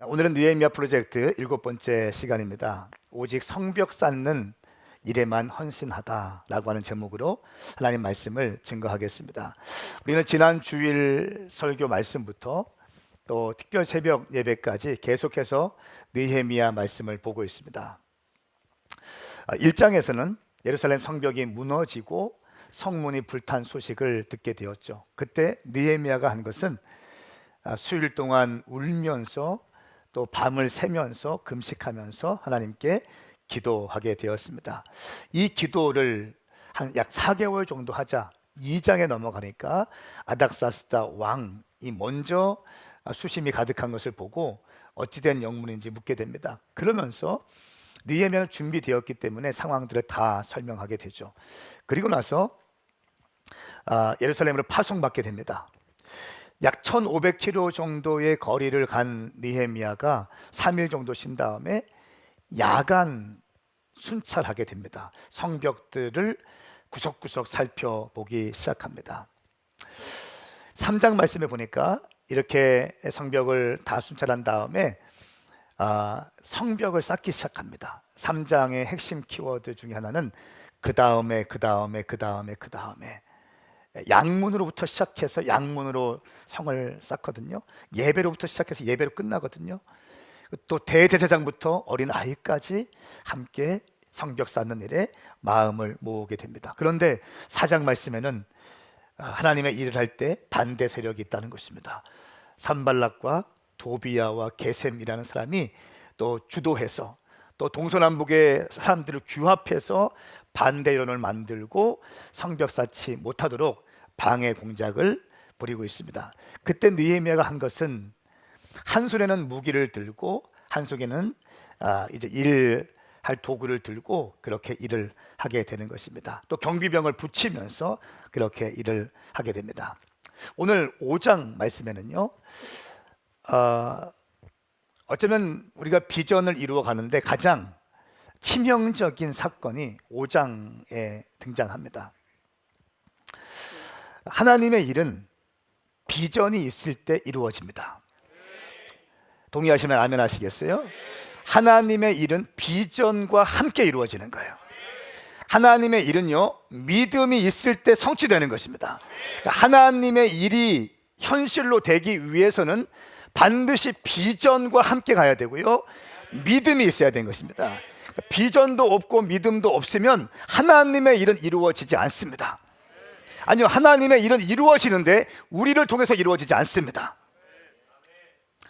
오늘은 느헤미야 프로젝트 7번째 시간입니다. 오직 성벽 쌓는 일에만 헌신하다라고 하는 제목으로 하나님 말씀을 증거하겠습니다. 우리는 지난 주일 설교 말씀부터 또 특별 새벽 예배까지 계속해서 느헤미야 말씀을 보고 있습니다. 1장에서는 예루살렘 성벽이 무너지고 성문이 불탄 소식을 듣게 되었죠. 그때 느헤미야가 한 것은 수일 동안 울면서 또 밤을 새면서 금식하면서 하나님께 기도하게 되었습니다. 이 기도를 한 약 4개월 정도 하자 2장에 넘어가니까 아닥사스다 왕이 먼저 수심이 가득한 것을 보고 어찌된 영문인지 묻게 됩니다. 그러면서 느헤미야는 준비되었기 때문에 상황들을 다 설명하게 되죠. 그리고 나서 예루살렘으로 파송받게 됩니다. 약 1500km 정도의 거리를 간 느헤미야가 3일 정도 쉰 다음에 야간 순찰하게 됩니다. 성벽들을 구석구석 살펴보기 시작합니다. 3장 말씀에 보니까 이렇게 성벽을 다 순찰한 다음에 성벽을 쌓기 시작합니다. 3장의 핵심 키워드 중에 하나는 그 다음에 양문으로부터 시작해서 양문으로 성을 쌓거든요. 예배로부터 시작해서 예배로 끝나거든요. 또 대제사장부터 어린 아이까지 함께 성벽 쌓는 일에 마음을 모으게 됩니다. 그런데 4장 말씀에는 하나님의 일을 할 때 반대 세력이 있다는 것입니다. 산발락과 도비야와 게셈이라는 사람이 또 주도해서 또 동서남북의 사람들을 규합해서 반대 여론을 만들고 성벽 쌓지 못하도록 방해 공작을 벌이고 있습니다. 그때 느헤미야가 한 것은 한 손에는 무기를 들고 한 손에는 이제 일할 도구를 들고 그렇게 일을 하게 되는 것입니다. 또 경비병을 붙이면서 그렇게 일을 하게 됩니다. 오늘 5장 말씀에는요, 어쩌면 우리가 비전을 이루어 가는데 가장 치명적인 사건이 5장에 등장합니다. 하나님의 일은 비전이 있을 때 이루어집니다. 동의하시면 아멘 하시겠어요? 하나님의 일은 비전과 함께 이루어지는 거예요. 하나님의 일은요, 믿음이 있을 때 성취되는 것입니다. 그러니까 하나님의 일이 현실로 되기 위해서는 반드시 비전과 함께 가야 되고요, 믿음이 있어야 되는 것입니다. 비전도 없고 믿음도 없으면 하나님의 일은 이루어지지 않습니다. 아니요, 하나님의 일은 이루어지는데 우리를 통해서 이루어지지 않습니다.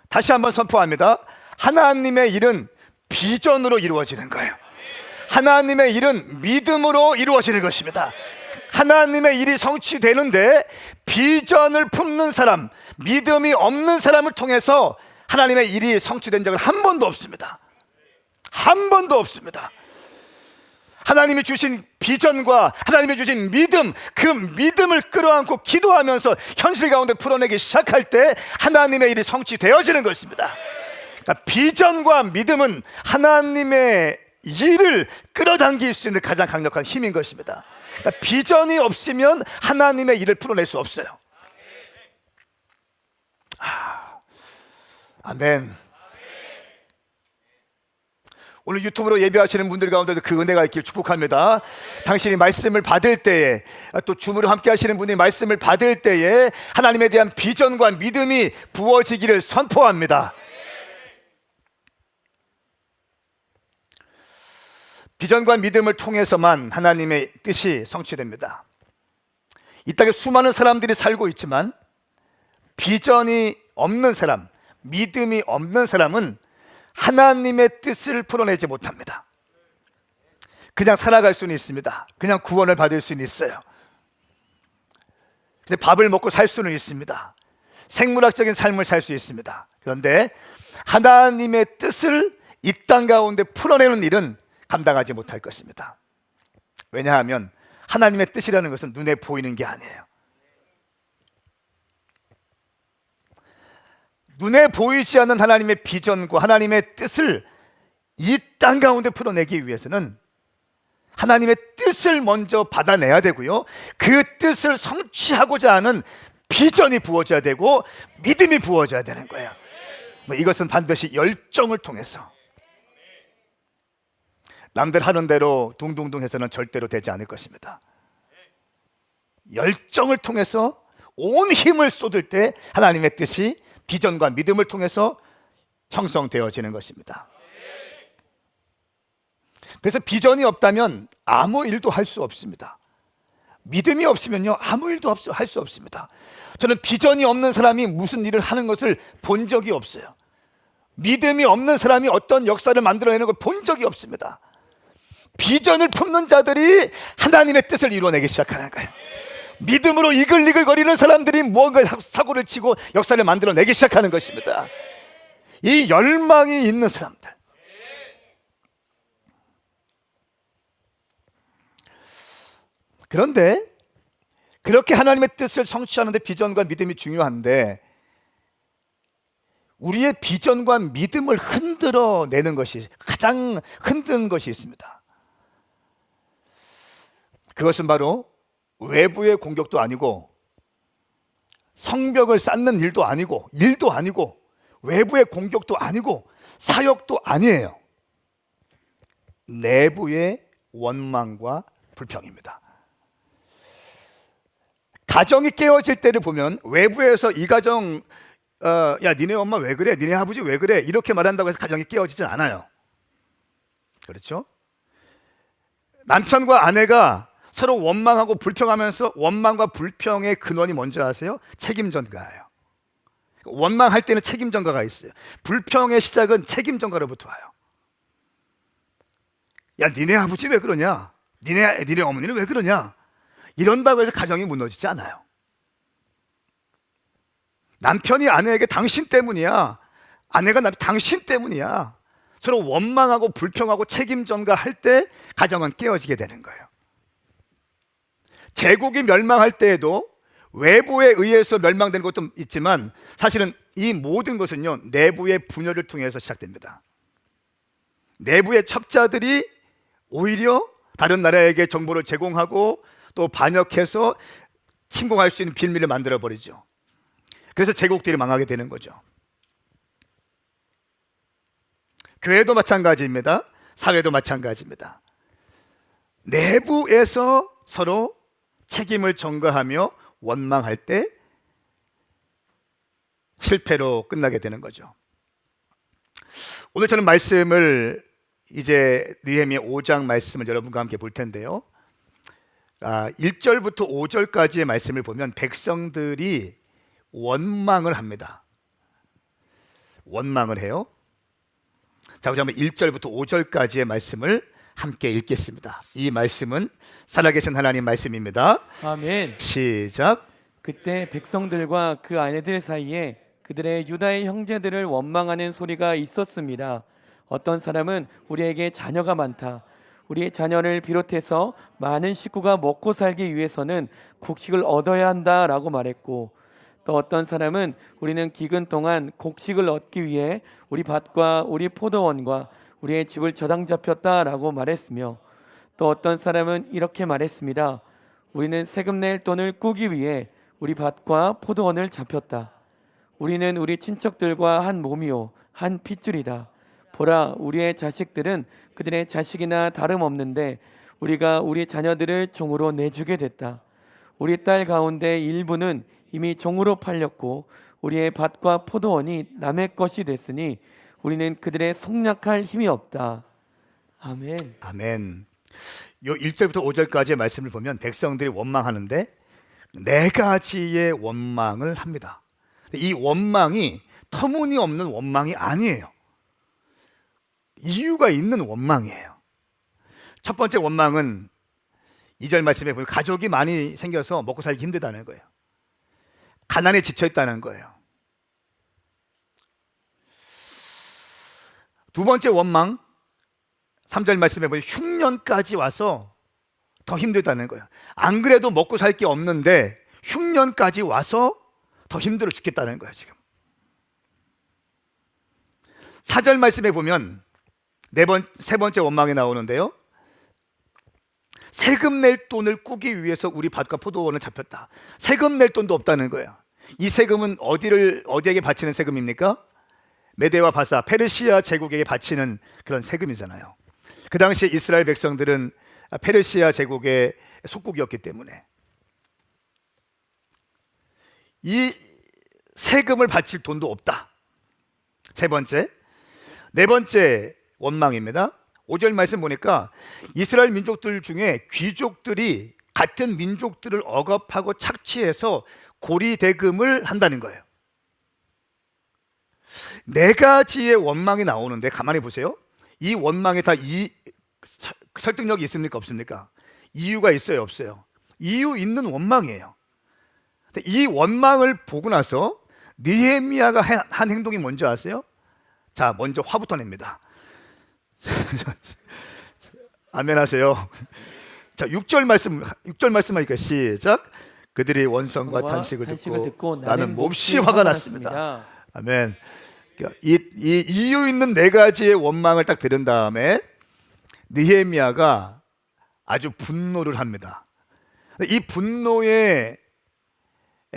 다시 한번 선포합니다. 하나님의 일은 비전으로 이루어지는 거예요. 하나님의 일은 믿음으로 이루어지는 것입니다. 하나님의 일이 성취되는데 비전을 품는 사람, 믿음이 없는 사람을 통해서 하나님의 일이 성취된 적은 한 번도 없습니다. 한 번도 없습니다. 하나님이 주신 비전과 하나님이 주신 믿음, 그 믿음을 끌어안고 기도하면서 현실 가운데 풀어내기 시작할 때 하나님의 일이 성취되어지는 것입니다. 그러니까 비전과 믿음은 하나님의 일을 끌어당길 수 있는 가장 강력한 힘인 것입니다. 그러니까 비전이 없으면 하나님의 일을 풀어낼 수 없어요. 아멘. 오늘 유튜브로 예배하시는 분들 가운데도 그 은혜가 있길 축복합니다. 당신이 말씀을 받을 때에, 또 줌으로 함께 하시는 분이 말씀을 받을 때에 하나님에 대한 비전과 믿음이 부어지기를 선포합니다. 비전과 믿음을 통해서만 하나님의 뜻이 성취됩니다. 이 땅에 수많은 사람들이 살고 있지만 비전이 없는 사람, 믿음이 없는 사람은 하나님의 뜻을 풀어내지 못합니다. 그냥 살아갈 수는 있습니다. 그냥 구원을 받을 수는 있어요. 근데 밥을 먹고 살 수는 있습니다. 생물학적인 삶을 살 수 있습니다. 그런데 하나님의 뜻을 이 땅 가운데 풀어내는 일은 감당하지 못할 것입니다. 왜냐하면 하나님의 뜻이라는 것은 눈에 보이는 게 아니에요. 눈에 보이지 않는 하나님의 비전과 하나님의 뜻을 이 땅 가운데 풀어내기 위해서는 하나님의 뜻을 먼저 받아내야 되고요, 그 뜻을 성취하고자 하는 비전이 부어져야 되고 믿음이 부어져야 되는 거예요. 이것은 반드시 열정을 통해서, 남들 하는 대로 둥둥둥 해서는 절대로 되지 않을 것입니다. 열정을 통해서 온 힘을 쏟을 때 하나님의 뜻이 비전과 믿음을 통해서 형성되어지는 것입니다. 그래서 비전이 없다면 아무 일도 할 수 없습니다. 믿음이 없으면요, 아무 일도 할 수 없습니다. 저는 비전이 없는 사람이 무슨 일을 하는 것을 본 적이 없어요. 믿음이 없는 사람이 어떤 역사를 만들어내는 걸 본 적이 없습니다. 비전을 품는 자들이 하나님의 뜻을 이루어내기 시작하는 거예요. 믿음으로 이글이글거리는 사람들이 뭔가 사고를 치고 역사를 만들어내기 시작하는 것입니다. 이 열망이 있는 사람들. 그런데 그렇게 하나님의 뜻을 성취하는 데 비전과 믿음이 중요한데, 우리의 비전과 믿음을 흔들어내는 것이, 가장 흔든 것이 있습니다. 그것은 바로 외부의 공격도 아니고, 성벽을 쌓는 일도 아니고, 외부의 공격도 아니고, 사역도 아니에요. 내부의 원망과 불평입니다. 가정이 깨어질 때를 보면 외부에서 이 가정, 야 니네 엄마 왜 그래? 니네 아버지 왜 그래? 이렇게 말한다고 해서 가정이 깨어지진 않아요. 그렇죠? 남편과 아내가 서로 원망하고 불평하면서, 원망과 불평의 근원이 뭔지 아세요? 책임 전가예요. 원망할 때는 책임 전가가 있어요. 불평의 시작은 책임 전가로부터 와요. 야 니네 아버지 왜 그러냐? 니네 어머니는 왜 그러냐? 이런다고 해서 가정이 무너지지 않아요. 남편이 아내에게 당신 때문이야, 아내가 당신 때문이야, 서로 원망하고 불평하고 책임 전가할 때 가정은 깨어지게 되는 거예요. 제국이 멸망할 때에도 외부에 의해서 멸망되는 것도 있지만, 사실은 이 모든 것은요, 내부의 분열을 통해서 시작됩니다. 내부의 첩자들이 오히려 다른 나라에게 정보를 제공하고 또 반역해서 침공할 수 있는 빌미를 만들어버리죠. 그래서 제국들이 망하게 되는 거죠. 교회도 마찬가지입니다. 사회도 마찬가지입니다. 내부에서 서로 책임을 전가하며 원망할 때 실패로 끝나게 되는 거죠. 오늘 저는 말씀을, 이제 느헤미야 5장 말씀을 여러분과 함께 볼 텐데요, 1절부터 5절까지의 말씀을 보면 백성들이 원망을 합니다. 원망을 해요. 자, 우리 한번 1절부터 5절까지의 말씀을 함께 읽겠습니다. 이 말씀은 살아계신 하나님 말씀입니다. 아멘. 시작. 그때 백성들과 그 아내들 사이에 그들의 유다의 형제들을 원망하는 소리가 있었습니다. 어떤 사람은 우리에게 자녀가 많다, 우리의 자녀를 비롯해서 많은 식구가 먹고 살기 위해서는 곡식을 얻어야 한다라고 말했고, 또 어떤 사람은 우리는 기근 동안 곡식을 얻기 위해 우리 밭과 우리 포도원과 우리의 집을 저당 잡혔다라고 말했으며, 또 어떤 사람은 이렇게 말했습니다. 우리는 세금 낼 돈을 꾸기 위해 우리 밭과 포도원을 잡혔다. 우리는 우리 친척들과 한 몸이요 한 핏줄이다. 보라, 우리의 자식들은 그들의 자식이나 다름없는데 우리가 우리 자녀들을 종으로 내주게 됐다. 우리 딸 가운데 일부는 이미 종으로 팔렸고 우리의 밭과 포도원이 남의 것이 됐으니 우리는 그들의 속량할 힘이 없다. 아멘. 아멘. 요 1절부터 5절까지의 말씀을 보면 백성들이 원망하는데 네 가지의 원망을 합니다. 이 원망이 터무니없는 원망이 아니에요. 이유가 있는 원망이에요. 첫 번째 원망은 2절 말씀에 보면 가족이 많이 생겨서 먹고 살기 힘들다는 거예요. 가난에 지쳐 있다는 거예요. 두 번째 원망, 3절 말씀에 보면 흉년까지 와서 더 힘들다는 거예요. 안 그래도 먹고 살 게 없는데 흉년까지 와서 더 힘들어 죽겠다는 거예요. 지금 4절 말씀에 보면 세 번째 원망이 나오는데요, 세금 낼 돈을 꾸기 위해서 우리 밭과 포도원을 잡혔다. 세금 낼 돈도 없다는 거예요. 이 세금은 어디에게 바치는 세금입니까? 메대와 바사, 페르시아 제국에게 바치는 그런 세금이잖아요. 그 당시에 이스라엘 백성들은 페르시아 제국의 속국이었기 때문에 이 세금을 바칠 돈도 없다. 세 번째, 네 번째 원망입니다. 5절 말씀 보니까 이스라엘 민족들 중에 귀족들이 같은 민족들을 억압하고 착취해서 고리대금을 한다는 거예요. 네 가지의 원망이 나오는데 가만히 보세요. 이 원망에 다 설득력이 있습니까? 없습니까? 이유가 있어요? 없어요? 이유 있는 원망이에요. 근데 이 원망을 보고 나서 느헤미야가 한 행동이 뭔지 아세요? 자, 먼저 화부터 냅니다. 아멘 하세요. 자, 6절 말씀 하니까 시작. 그들이 원성과 탄식을 듣고 나는 몹시 화가 났습니다. 아멘. 이 이유 있는 네 가지의 원망을 딱 들은 다음에 느헤미야가 아주 분노를 합니다. 이 분노의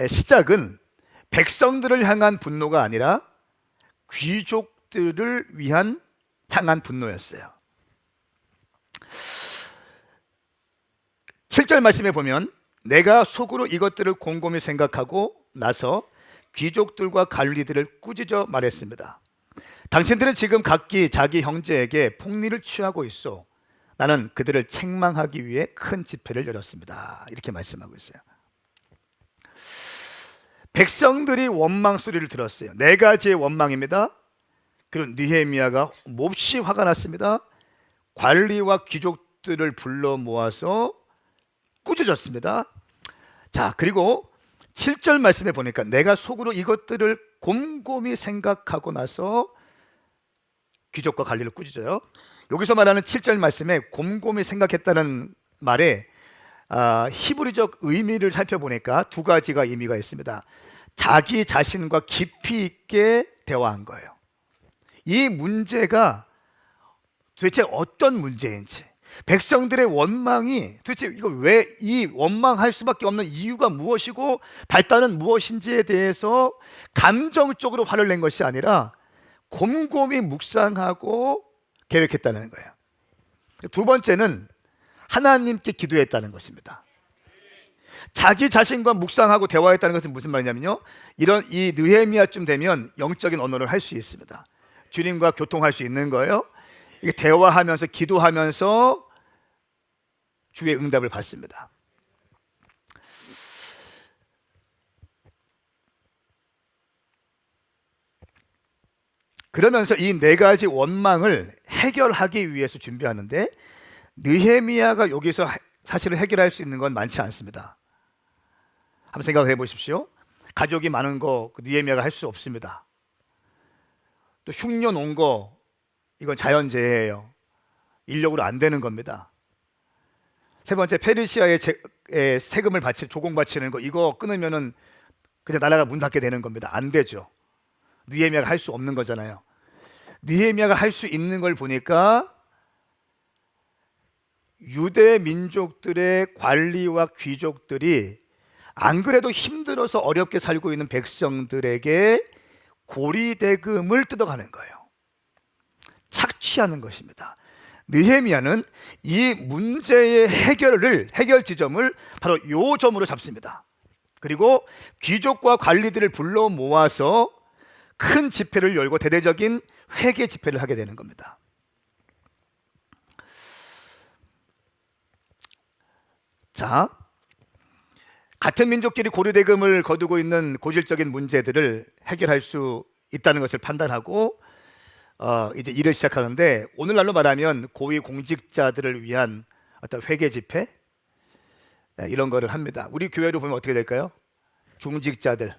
시작은 백성들을 향한 분노가 아니라 귀족들을 향한 분노였어요. 7절 말씀에 보면 내가 속으로 이것들을 곰곰이 생각하고 나서 귀족들과 관리들을 꾸짖어 말했습니다. 당신들은 지금 각기 자기 형제에게 폭리를 취하고 있어. 나는 그들을 책망하기 위해 큰 집회를 열었습니다. 이렇게 말씀하고 있어요. 백성들이 원망 소리를 들었어요. 네 가지의 원망입니다. 그리고 느헤미야가 몹시 화가 났습니다. 관리와 귀족들을 불러 모아서 꾸짖었습니다. 자, 그리고 7절 말씀에 보니까 내가 속으로 이것들을 곰곰이 생각하고 나서 귀족과 관리를 꾸짖어요. 여기서 말하는 7절 말씀에 곰곰이 생각했다는 말에 히브리적 의미를 살펴보니까 두 가지가 의미가 있습니다. 자기 자신과 깊이 있게 대화한 거예요. 이 문제가 도대체 어떤 문제인지, 백성들의 원망이 도대체 이거 왜 이 원망할 수밖에 없는 이유가 무엇이고 발단은 무엇인지에 대해서 감정적으로 화를 낸 것이 아니라 곰곰이 묵상하고 계획했다는 거예요. 두 번째는 하나님께 기도했다는 것입니다. 자기 자신과 묵상하고 대화했다는 것은 무슨 말이냐면요, 이런 이 느헤미야쯤 되면 영적인 언어를 할 수 있습니다. 주님과 교통할 수 있는 거예요. 이게 대화하면서 기도하면서 주의 응답을 받습니다. 그러면서 이 네 가지 원망을 해결하기 위해서 준비하는데 느헤미야가 여기서 사실은 해결할 수 있는 건 많지 않습니다. 한번 생각을 해보십시오. 가족이 많은 거 느헤미야가 할 수 없습니다. 또 흉년 온 거 이건 자연재해예요. 인력으로 안 되는 겁니다. 세 번째, 페르시아의 세금을 조공 바치는 거 이거 끊으면은 그냥 나라가 문 닫게 되는 겁니다. 안 되죠. 느헤미야가 할 수 없는 거잖아요. 느헤미야가 할 수 있는 걸 보니까 유대 민족들의 관리와 귀족들이 안 그래도 힘들어서 어렵게 살고 있는 백성들에게 고리대금을 뜯어가는 거예요. 착취하는 것입니다. 느헤미야는 이 문제의 해결 지점을 바로 요 점으로 잡습니다. 그리고 귀족과 관리들을 불러 모아서 큰 집회를 열고 대대적인 회개 집회를 하게 되는 겁니다. 자, 같은 민족끼리 고리대금을 거두고 있는 고질적인 문제들을 해결할 수 있다는 것을 판단하고 이제 일을 시작하는데, 오늘날로 말하면 고위 공직자들을 위한 어떤 회개 집회 이런 거를 합니다. 우리 교회로 보면 어떻게 될까요? 중직자들,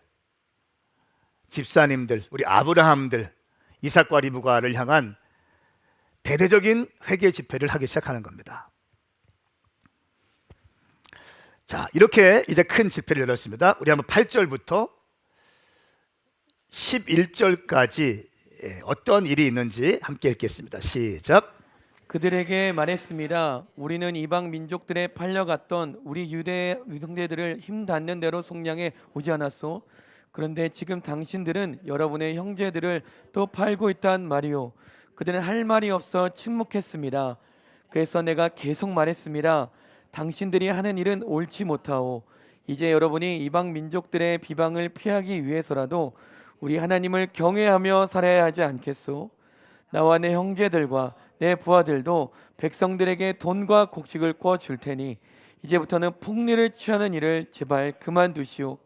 집사님들, 우리 아브라함들, 이삭과 리브가를 향한 대대적인 회개 집회를 하기 시작하는 겁니다. 자, 이렇게 이제 큰 집회를 열었습니다. 우리 한번 8절부터 11절까지 어떤 일이 있는지 함께 읽겠습니다. 시작. 그들에게 말했습니다. 우리는 이방 민족들에 팔려갔던 우리 유대 형제들을 힘 닿는 대로 속량해 오지 않았소. 그런데 지금 당신들은 여러분의 형제들을 또 팔고 있단 말이요. 그들은 할 말이 없어 침묵했습니다. 그래서 내가 계속 말했습니다. 당신들이 하는 일은 옳지 못하오. 이제 여러분이 이방 민족들의 비방을 피하기 위해서라도 우리 하나님을 경외하며 살아야 하지 않겠소? 나와 내 형제들과 내 부하들도 백성들에게 돈과 곡식을 구워 줄 테니 이제부터는 폭리를 취하는 일을 제발 그만두시오.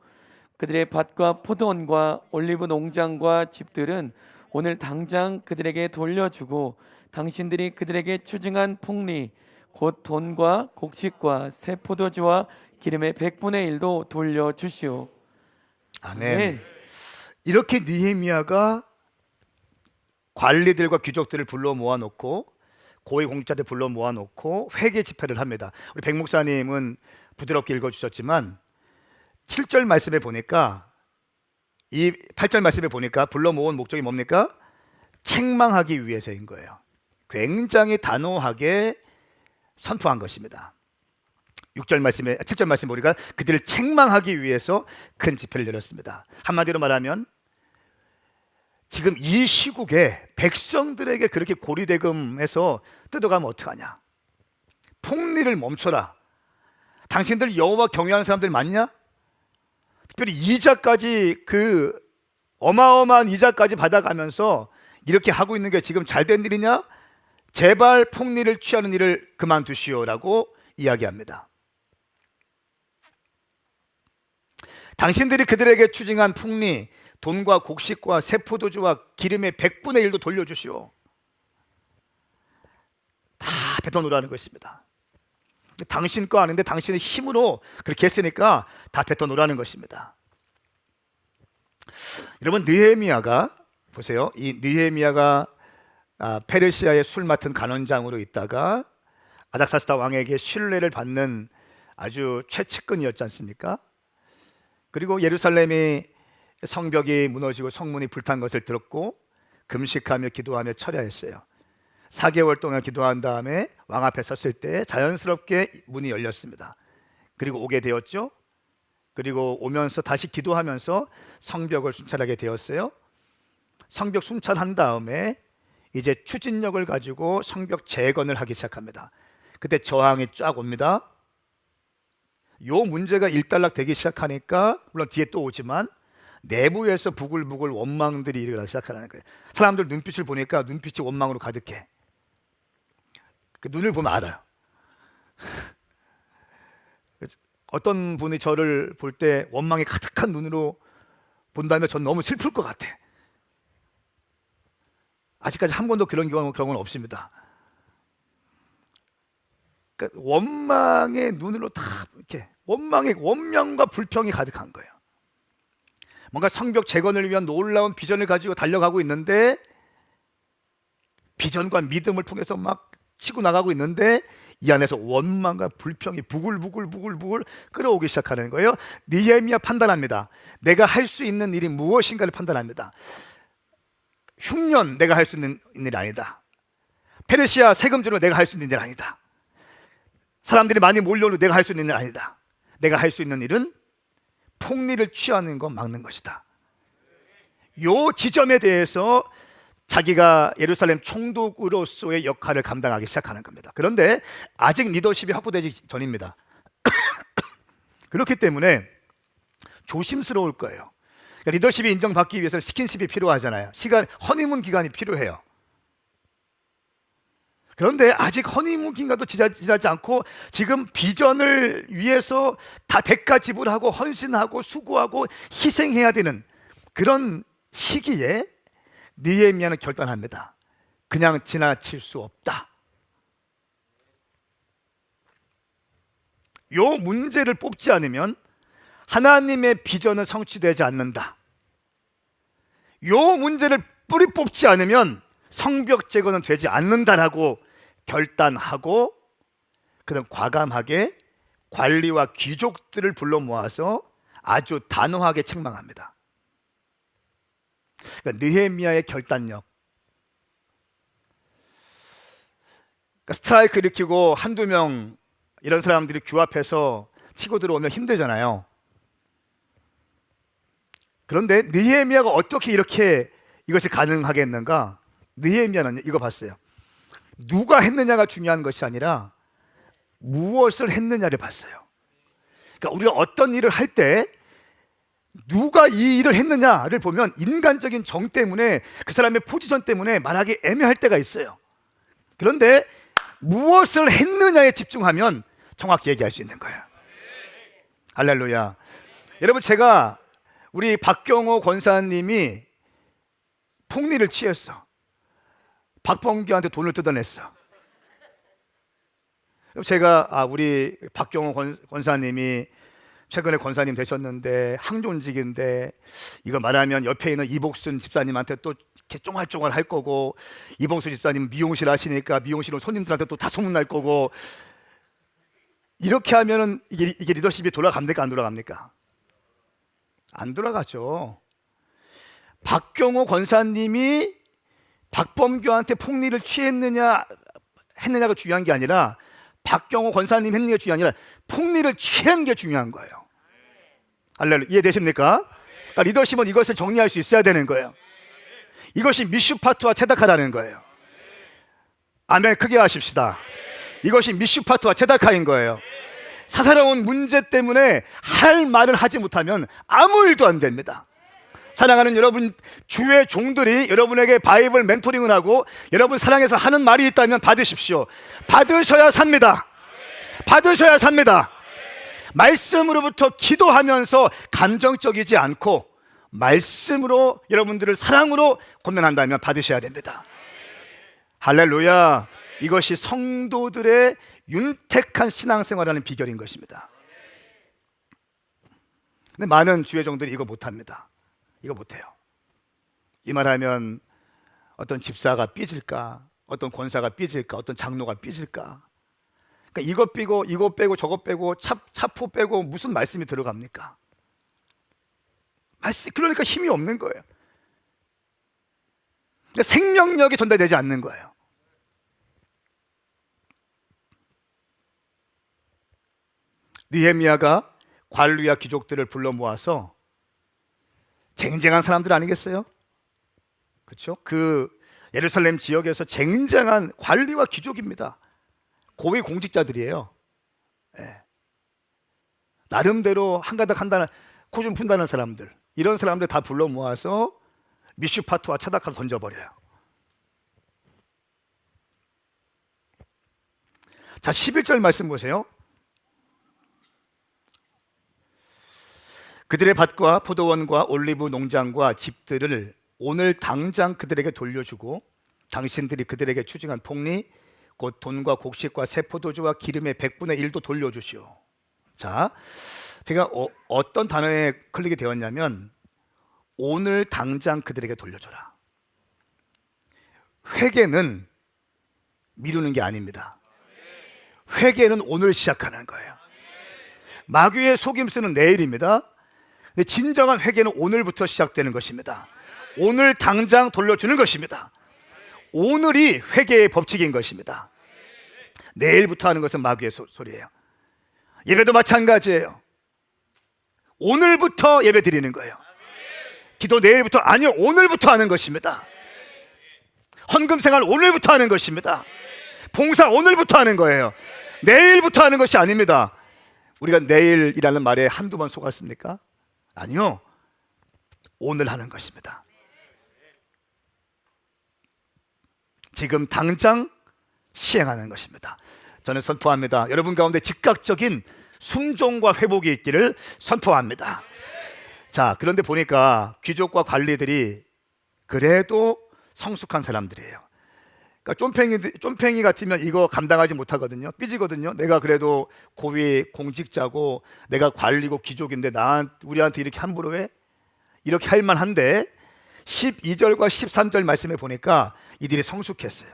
그들의 밭과 포도원과 올리브 농장과 집들은 오늘 당장 그들에게 돌려주고 당신들이 그들에게 추징한 폭리 곧 돈과 곡식과 새 포도주와 기름의 100분의 1도 돌려주시오. 아멘. 이렇게 느헤미야가 관리들과 귀족들을 불러 모아놓고 고위공직자들 불러 모아놓고 회개 집회를 합니다. 우리 백 목사님은 부드럽게 읽어주셨지만 7절 말씀에 보니까 이 8절 말씀에 보니까 불러 모은 목적이 뭡니까? 책망하기 위해서인 거예요. 굉장히 단호하게 선포한 것입니다. 7절 말씀에 보니까 그들을 책망하기 위해서 큰 집회를 열었습니다. 한마디로 말하면 지금 이 시국에 백성들에게 그렇게 고리대금해서 뜯어가면 어떡하냐? 폭리를 멈춰라. 당신들 여호와 경외하는 사람들 맞냐? 특별히 이자까지 그 어마어마한 이자까지 받아가면서 이렇게 하고 있는 게 지금 잘된 일이냐? 제발 폭리를 취하는 일을 그만두시오라고 이야기합니다. 당신들이 그들에게 추징한 폭리, 돈과 곡식과 새 포도주와 기름의 100분의 1도 돌려주시오. 다 뱉어놓으라는 것입니다. 당신 거 아닌데 당신의 힘으로 그렇게 했으니까 다 뱉어놓으라는 것입니다. 여러분, 느헤미야가 보세요. 이 느헤미야가 페르시아의 술 맡은 간원장으로 있다가 아닥사스다 왕에게 신뢰를 받는 아주 최측근이었지 않습니까? 그리고 예루살렘이 성벽이 무너지고 성문이 불탄 것을 들었고 금식하며 기도하며 철야했어요. 4개월 동안 기도한 다음에 왕 앞에 섰을 때 자연스럽게 문이 열렸습니다. 그리고 오게 되었죠. 그리고 오면서 다시 기도하면서 성벽을 순찰하게 되었어요. 성벽 순찰한 다음에 이제 추진력을 가지고 성벽 재건을 하기 시작합니다. 그때 저항이 쫙 옵니다. 요 문제가 일단락 되기 시작하니까 물론 뒤에 또 오지만 내부에서 부글부글 원망들이 일어나기 시작하는 거예요. 사람들 눈빛을 보니까 눈빛이 원망으로 가득해. 그 눈을 보면 알아요. 어떤 분이 저를 볼 때 원망이 가득한 눈으로 본다면 전 너무 슬플 것 같아. 아직까지 한 번도 그런 경우는 없습니다. 그러니까 원망의 눈으로 다 이렇게 원망과 불평이 가득한 거예요. 뭔가 성벽 재건을 위한 놀라운 비전을 가지고 달려가고 있는데 비전과 믿음을 통해서 막 치고 나가고 있는데 이 안에서 원망과 불평이 부글부글 끓어오기 시작하는 거예요. 느헤미야 판단합니다. 내가 할 수 있는 일이 무엇인가를 판단합니다. 흉년 내가 할 수 있는 일이 아니다. 페르시아 세금주로 내가 할 수 있는 일 아니다. 사람들이 많이 몰려오는 내가 할 수 있는 일 아니다. 내가 할 수 있는 일은 폭리를 취하는 거 막는 것이다. 요 지점에 대해서 자기가 예루살렘 총독으로서의 역할을 감당하기 시작하는 겁니다. 그런데 아직 리더십이 확보되지 전입니다. 그렇기 때문에 조심스러울 거예요. 그러니까 리더십이 인정받기 위해서는 스킨십이 필요하잖아요. 허니문 기간이 필요해요. 그런데 아직 허니문 기간도 지나지 않고 지금 비전을 위해서 다 대가 지불하고 헌신하고 수고하고 희생해야 되는 그런 시기에 느헤미야는 결단합니다. 그냥 지나칠 수 없다. 요 문제를 뽑지 않으면 하나님의 비전은 성취되지 않는다. 요 문제를 뿌리 뽑지 않으면 성벽 재건은 되지 않는다라고 결단하고 그는 과감하게 관리와 귀족들을 불러 모아서 아주 단호하게 책망합니다. 그러니까 느헤미야의 결단력. 그러니까 스트라이크 일으키고 한두 명 이런 사람들이 규합해서 치고 들어오면 힘들잖아요. 그런데 느헤미야가 어떻게 이렇게 이것이 가능하겠는가? 느헤미야는 이거 봤어요. 누가 했느냐가 중요한 것이 아니라 무엇을 했느냐를 봤어요. 그러니까 우리가 어떤 일을 할 때 누가 이 일을 했느냐를 보면 인간적인 정 때문에, 그 사람의 포지션 때문에 말하기 애매할 때가 있어요. 그런데 무엇을 했느냐에 집중하면 정확히 얘기할 수 있는 거예요. 할렐루야. 여러분, 제가 우리 박경호 권사님이 폭리를 취했어. 박범규한테 돈을 뜯어냈어. 제가 우리 박경호 권사님이 최근에 권사님 되셨는데 항존직인데, 이거 말하면 옆에 있는 이복순 집사님한테 또 이렇게 쫑알쫑알 할 거고, 이복순 집사님 미용실 하시니까 미용실은 손님들한테 또 다 소문날 거고, 이렇게 하면은 이게 리더십이 돌아갑니까 안 돌아갑니까? 안 돌아가죠. 박경호 권사님이 박범규한테 폭리를 취했느냐 했느냐가 중요한 게 아니라, 박경호 권사님 했는 게 중요한 게 아니라 폭리를 취한 게 중요한 거예요. 할렐루야. 이해되십니까? 그러니까 리더십은 이것을 정리할 수 있어야 되는 거예요. 이것이 미슈파트와 체다카라는 거예요. 아멘. 크게 하십시다. 이것이 미슈파트와 체다카인 거예요. 사사로운 문제 때문에 할 말을 하지 못하면 아무 일도 안 됩니다. 사랑하는 여러분, 주의 종들이 여러분에게 바이블 멘토링을 하고 여러분 사랑해서 하는 말이 있다면 받으십시오. 받으셔야 삽니다. 받으셔야 삽니다. 말씀으로부터 기도하면서 감정적이지 않고 말씀으로 여러분들을 사랑으로 권면한다면 받으셔야 됩니다. 할렐루야. 이것이 성도들의 윤택한 신앙생활하는 비결인 것입니다. 근데 많은 주의 종들이 이거 못합니다. 이거 못해요. 이 말하면 어떤 집사가 삐질까, 어떤 권사가 삐질까, 어떤 장로가 삐질까. 그러니까 이것 빼고 이거 빼고 저것 빼고 차포 빼고 무슨 말씀이 들어갑니까? 그러니까 힘이 없는 거예요. 그러니까 생명력이 전달되지 않는 거예요. 느헤미야가 관리와 귀족들을 불러 모아서, 쟁쟁한 사람들 아니겠어요? 그렇죠? 그 예루살렘 지역에서 쟁쟁한 관리와 귀족입니다. 고위 공직자들이에요. 네. 나름대로 한가닥 한다는, 코 좀 푼다는 사람들, 이런 사람들 다 불러 모아서 미슈파트와 차다카를 던져버려요. 자, 11절 말씀 보세요. 그들의 밭과 포도원과 올리브 농장과 집들을 오늘 당장 그들에게 돌려주고, 당신들이 그들에게 추징한 폭리 곧 돈과 곡식과 새 포도주와 기름의 100분의 1도 돌려주시오. 자, 제가 어떤 단어에 클릭이 되었냐면, 오늘 당장 그들에게 돌려줘라. 회개는 미루는 게 아닙니다. 회개는 오늘 시작하는 거예요. 마귀의 속임수는 내일입니다. 근데 진정한 회개는 오늘부터 시작되는 것입니다. 오늘 당장 돌려주는 것입니다. 오늘이 회개의 법칙인 것입니다. 내일부터 하는 것은 마귀의 소리예요. 예배도 마찬가지예요. 오늘부터 예배 드리는 거예요. 기도 내일부터, 아니요, 오늘부터 하는 것입니다. 헌금 생활 오늘부터 하는 것입니다. 봉사 오늘부터 하는 거예요. 내일부터 하는 것이 아닙니다. 우리가 내일이라는 말에 한두 번 속았습니까? 아니요, 오늘 하는 것입니다. 지금 당장 시행하는 것입니다. 저는 선포합니다. 여러분 가운데 즉각적인 순종과 회복이 있기를 선포합니다. 자, 그런데 보니까 귀족과 관리들이 그래도 성숙한 사람들이에요. 그러니까 쫌팽이 같으면 이거 감당하지 못하거든요. 삐지거든요. 내가 그래도 고위 공직자고 내가 관리고 귀족인데 우리한테 이렇게 함부로 해? 이렇게 할 만한데 12절과 13절 말씀에 보니까 이들이 성숙했어요.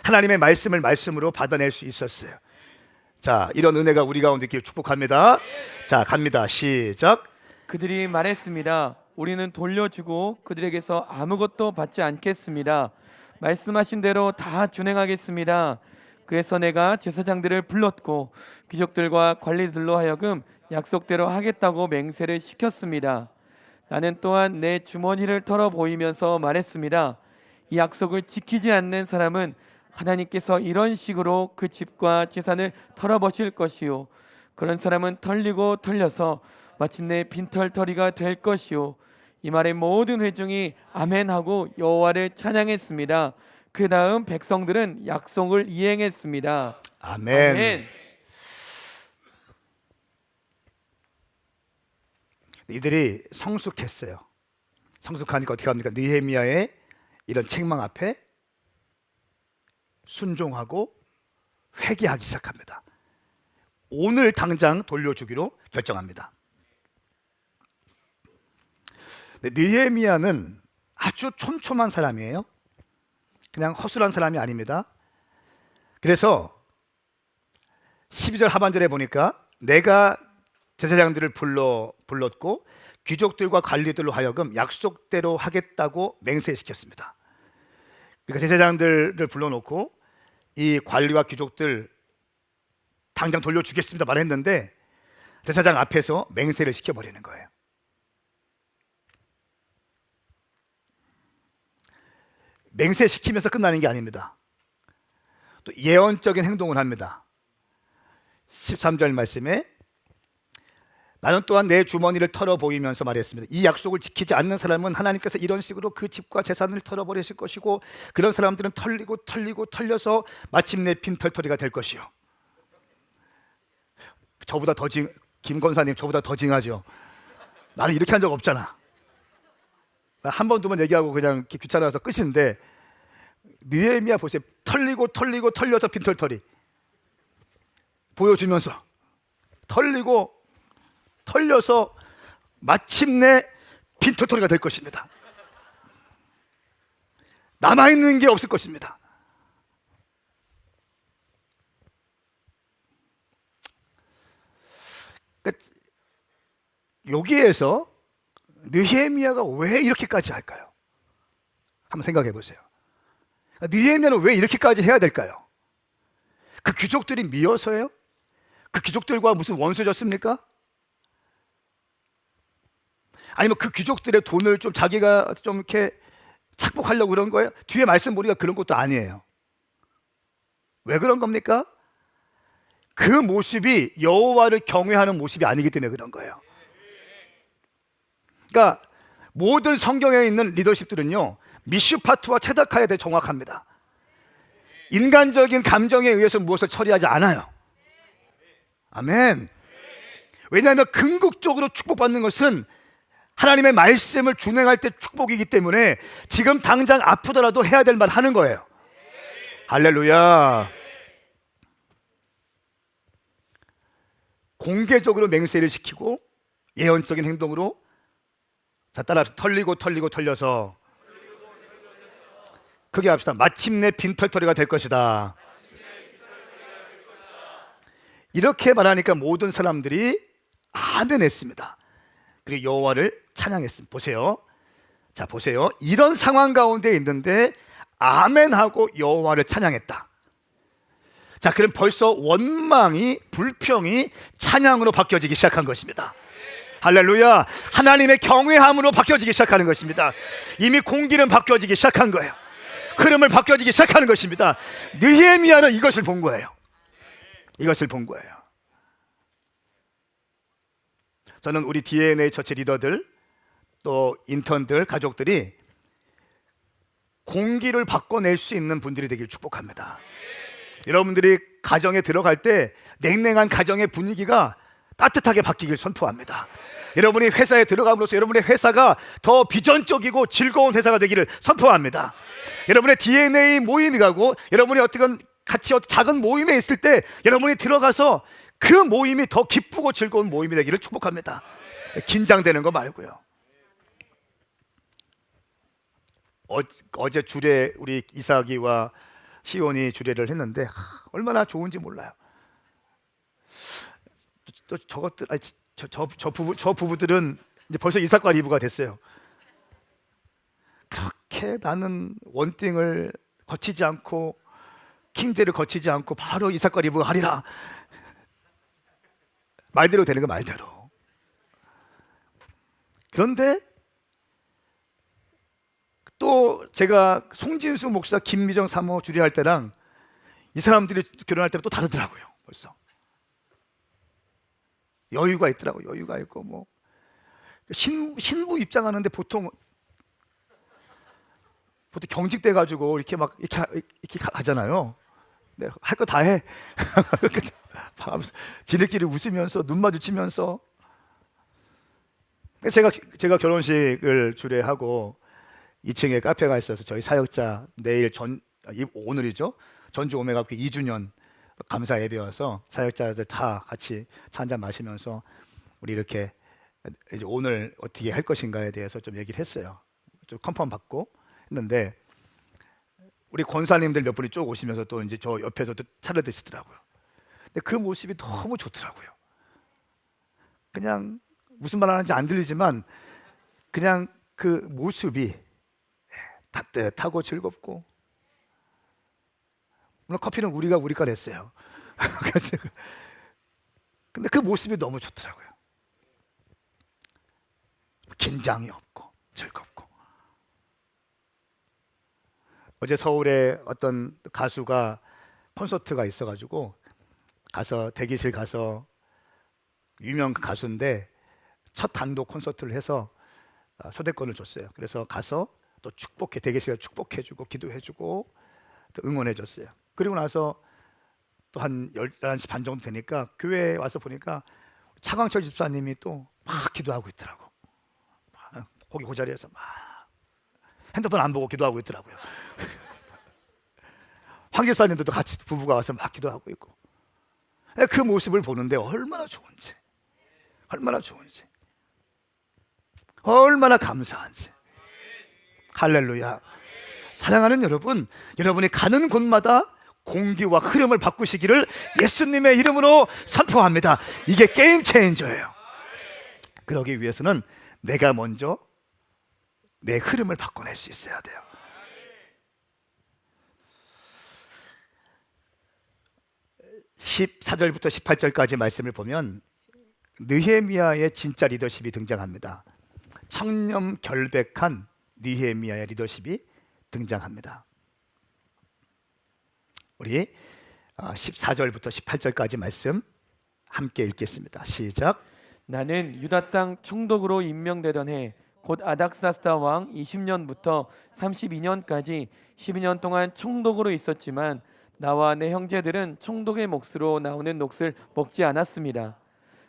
하나님의 말씀을 말씀으로 받아낼 수 있었어요. 자, 이런 은혜가 우리 가운데 있기를 축복합니다. 자, 갑니다. 시작. 그들이 말했습니다. 우리는 돌려주고 그들에게서 아무것도 받지 않겠습니다. 말씀하신 대로 다 준행하겠습니다. 그래서 내가 제사장들을 불렀고 귀족들과 관리들로 하여금 약속대로 하겠다고 맹세를 시켰습니다. 나는 또한 내 주머니를 털어 보이면서 말했습니다. 이 약속을 지키지 않는 사람은 하나님께서 이런 식으로 그 집과 재산을 털어버실 것이요, 그런 사람은 털리고 털려서 마침내 빈털터리가 될 것이요. 이 말에 모든 회중이 아멘하고 여호와를 찬양했습니다. 그 다음 백성들은 약속을 이행했습니다. 아멘. 아멘. 이들이 성숙했어요. 성숙하니까 어떻게 합니까? 느헤미야의 이런 책망 앞에 순종하고 회개하기 시작합니다. 오늘 당장 돌려주기로 결정합니다. 느헤미야는 아주 촘촘한 사람이에요. 그냥 허술한 사람이 아닙니다. 그래서 12절 하반절에 보니까 내가 제사장들을 불렀고 귀족들과 관리들로 하여금 약속대로 하겠다고 맹세시켰습니다. 그러니까 제사장들을 불러놓고 이 관리와 귀족들 당장 돌려주겠습니다 말했는데 제사장 앞에서 맹세를 시켜버리는 거예요. 맹세시키면서 끝나는 게 아닙니다. 또 예언적인 행동을 합니다. 13절 말씀에 나는 또한 내 주머니를 털어 보이면서 말했습니다. 이 약속을 지키지 않는 사람은 하나님께서 이런 식으로 그 집과 재산을 털어버리실 것이고 그런 사람들은 털려서 마침내 빈털터리가 될 것이요. 저보다 더 김 권사님 저보다 더 징하죠. 나는 이렇게 한 적 없잖아. 나 한 번 두 번 얘기하고 그냥 귀찮아서 끝인데 느헤미야 보세요. 털려서 빈털터리 보여주면서 털려서 마침내 빈털터리가 될 것입니다. 남아있는 게 없을 것입니다. 그러니까 여기에서 느헤미야가 왜 이렇게까지 할까요? 한번 생각해 보세요. 느헤미야는 왜 이렇게까지 해야 될까요? 그 귀족들이 미워서예요? 그 귀족들과 무슨 원수졌습니까? 아니면 그 귀족들의 돈을 좀 자기가 좀 이렇게 착복하려고 그런 거예요? 뒤에 말씀 보니까 그런 것도 아니에요. 왜 그런 겁니까? 그 모습이 여호와를 경외하는 모습이 아니기 때문에 그런 거예요. 그러니까 모든 성경에 있는 리더십들은요 미슈파트와 체다카에 대해 정확합니다. 인간적인 감정에 의해서 무엇을 처리하지 않아요. 아멘. 왜냐하면 궁극적으로 축복받는 것은 하나님의 말씀을 준행할 때 축복이기 때문에 지금 당장 아프더라도 해야 될 말 하는 거예요. 할렐루야. 공개적으로 맹세를 시키고 예언적인 행동으로 자 따라서 털려서 크게 합시다. 마침내 빈털터리가 될 것이다. 이렇게 말하니까 모든 사람들이 아멘 했습니다. 그리고 여호와를 찬양했습니다. 보세요. 자 보세요. 이런 상황 가운데 있는데 아멘하고 여호와를 찬양했다. 자 그럼 벌써 원망이 불평이 찬양으로 바뀌어지기 시작한 것입니다. 할렐루야. 하나님의 경외함으로 바뀌어지기 시작하는 것입니다. 이미 공기는 바뀌어지기 시작한 거예요. 흐름을 바뀌어지기 시작하는 것입니다. 느헤미야는 이것을 본 거예요. 이것을 본 거예요. 저는 우리 DNA 처치 리더들 또 인턴들 가족들이 공기를 바꿔낼 수 있는 분들이 되길 축복합니다. 여러분들이 가정에 들어갈 때 냉랭한 가정의 분위기가 따뜻하게 바뀌길 선포합니다. 여러분이 회사에 들어감으로써 여러분의 회사가 더 비전적이고 즐거운 회사가 되기를 선포합니다. 여러분의 DNA 모임이 가고 여러분이 어떤 같이 작은 모임에 있을 때 여러분이 들어가서 그 모임이 더 기쁘고 즐거운 모임이 되기를 축복합니다. 긴장되는 거 말고요. 어제 주례 우리 이삭이와 시온이 주례를 했는데 얼마나 좋은지 몰라요. 또 저것들 저 부부들은 이제 벌써 이삭과 리브가 됐어요. 그렇게 나는 원띵을 거치지 않고 킹제를 거치지 않고 바로 이삭과 리브가 하리라. 말대로 되는 거 말대로. 그런데 또 제가 송진수 목사, 김미정 사모 주례할 때랑 이 사람들이 결혼할 때랑 또 다르더라고요. 벌써 여유가 있더라고요. 여유가 있고 뭐 신부 입장하는데 보통 경직돼 가지고 이렇게 막 이렇게 가잖아요. 네, 할 거 다 해. 지들끼리 웃으면서 눈 마주치면서. 제가 결혼식을 주례하고 2층에 카페가 있어서 저희 사역자 내일 오늘이죠. 전주 오메가 2주년 감사 예배여서 사역자들 다 같이 차 한잔 마시면서 우리 이렇게 이제 오늘 어떻게 할 것인가에 대해서 좀 얘기를 했어요. 좀 컨펌 받고 했는데 우리 권사님들 몇 분이 쭉 오시면서 또 이제 저 옆에서 또 차를 드시더라고요. 근데 그 모습이 너무 좋더라고요. 그냥 무슨 말 하는지 안 들리지만 그냥 그 모습이 따뜻하고 즐겁고, 오늘 커피는 우리 거 냈어요. 근데 그 모습이 너무 좋더라고요. 긴장이 없고 즐겁고. 어제 서울에 어떤 가수가 콘서트가 있어가지고 대기실 가서, 유명 가수인데 첫 단독 콘서트를 해서 초대권을 줬어요. 그래서 가서 또 대기실에 축복해주고 기도해주고 또 응원해줬어요. 그리고 나서 또 한 11시 반 정도 되니까 교회에 와서 보니까 차광철 집사님이 또 막 기도하고 있더라고. 거기 그 자리에서 막 핸드폰 안 보고 기도하고 있더라고요. 황 집사님도 같이 부부가 와서 막 기도하고 있고, 그 모습을 보는데 얼마나 좋은지, 얼마나 감사한지. 할렐루야. 사랑하는 여러분, 여러분이 가는 곳마다 공기와 흐름을 바꾸시기를 예수님의 이름으로 선포합니다. 이게 게임 체인저예요. 그러기 위해서는 내가 먼저 내 흐름을 바꿔낼 수 있어야 돼요. (14절부터) (18절까지) 말씀을 보면 느헤미야의 진짜 리더십이 등장합니다. 청렴 결백한 느헤미야의 리더십이 등장합니다. 우리 14절부터 18절까지 말씀 함께 읽겠습니다. 시작. 나는 유다 땅 총독으로 임명되던 해 곧 아닥사스다 왕 20년부터 32년까지 12년 동안 총독으로 있었지만 나와 내 형제들은 총독의 몫으로 나오는 녹을 먹지 않았습니다.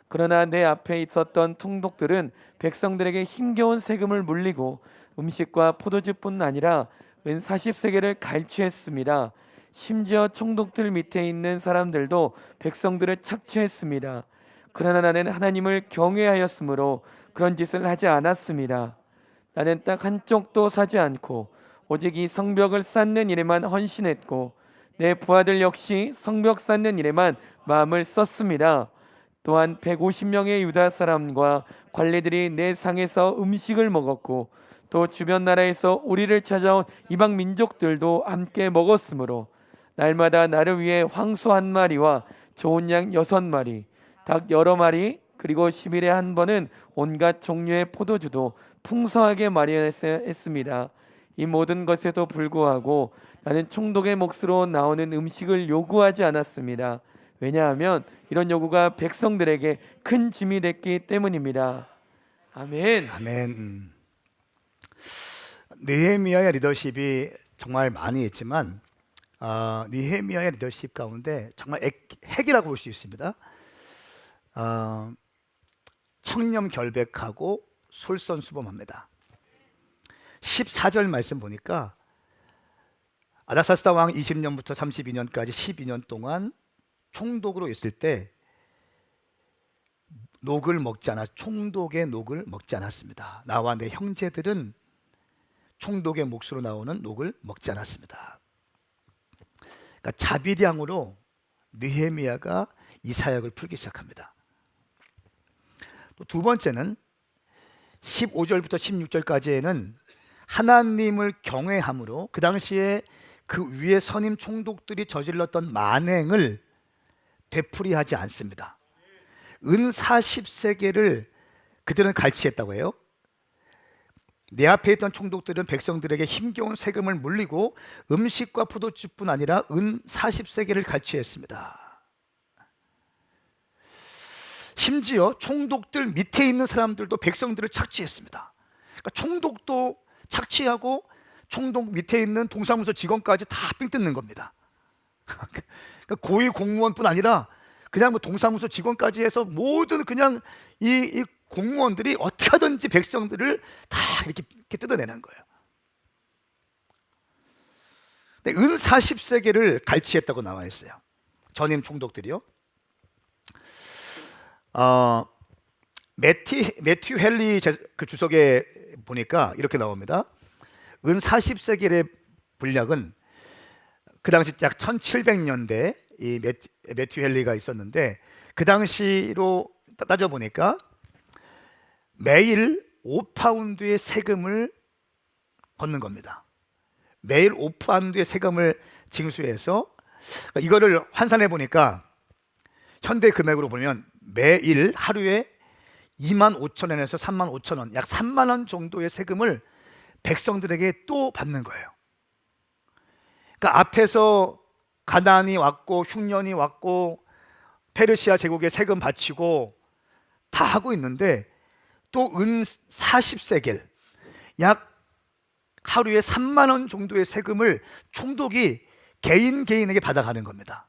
그러나 내 앞에 있었던 총독들은 백성들에게 힘겨운 세금을 물리고 음식과 포도주뿐 아니라 은 40세겔을 갈취했습니다. 심지어 총독들 밑에 있는 사람들도 백성들을 착취했습니다. 그러나 나는 하나님을 경외하였으므로 그런 짓을 하지 않았습니다. 나는 딱 한쪽도 사지 않고 오직 이 성벽을 쌓는 일에만 헌신했고 내 부하들 역시 성벽 쌓는 일에만 마음을 썼습니다. 또한 150명의 유다 사람과 관리들이 내 상에서 음식을 먹었고 또 주변 나라에서 우리를 찾아온 이방 민족들도 함께 먹었으므로 날마다 나를 위해 황소 1마리와 좋은 양 6마리, 닭 여러 마리, 그리고 10일에 한 번은 온갖 종류의 포도주도 풍성하게 마련했습니다. 이 모든 것에도 불구하고 나는 총독의 몫으로 나오는 음식을 요구하지 않았습니다. 왜냐하면 이런 요구가 백성들에게 큰 짐이 됐기 때문입니다. 아멘. 아멘. 느헤미야의 리더십이 정말 많이 있지만 느헤미야의 리더십 가운데 정말 핵이라고 볼 수 있습니다. 청렴 결백하고 솔선수범합니다. 14절 말씀 보니까 아닥사스다 왕 20년부터 32년까지 12년 동안 총독으로 있을 때 총독의 녹을 먹지 않았습니다. 나와 내 형제들은 총독의 몫으로 나오는 녹을 먹지 않았습니다. 그러니까 자비량으로 느헤미야가 이 사역을 풀기 시작합니다. 또 두 번째는 15절부터 16절까지에는 하나님을 경외함으로 그 당시에 그 위에 선임 총독들이 저질렀던 만행을 되풀이하지 않습니다. 은 40세겔을 그들은 갈취했다고 해요. 내 앞에 있던 총독들은 백성들에게 힘겨운 세금을 물리고 음식과 포도주뿐 아니라 은 40세겔을 갈취했습니다. 심지어 총독들 밑에 있는 사람들도 백성들을 착취했습니다. 그러니까 총독도 착취하고 총독 밑에 있는 동사무소 직원까지 다 삥 뜯는 겁니다. 그러니까 고위 공무원뿐 아니라 그냥 뭐 동사무소 직원까지 해서 모든 그냥 이 공무원들이 어떻게 하든지 백성들을 다 이렇게 뜯어내는 거예요. 근데 은 40세겔을 갈취했다고 나와 있어요. 전임 총독들이요. 매튜 헨리 그 주석에 보니까 이렇게 나옵니다. 은 40세겔의 분량은 그 당시 약 1700년대 이 매튜 헨리가 있었는데 그 당시로 따져 보니까 매일 5파운드의 세금을 걷는 겁니다. 매일 5파운드의 세금을 징수해서 이거를 환산해 보니까 현대 금액으로 보면 매일 하루에 25,000원에서 35,000원, 약 3만 원 정도의 세금을 백성들에게 또 받는 거예요. 그러니까 앞에서 가나안이 왔고 흉년이 왔고 페르시아 제국에 세금 바치고 다 하고 있는데 또 은 40세겔, 약 하루에 3만 원 정도의 세금을 총독이 개인에게 받아가는 겁니다.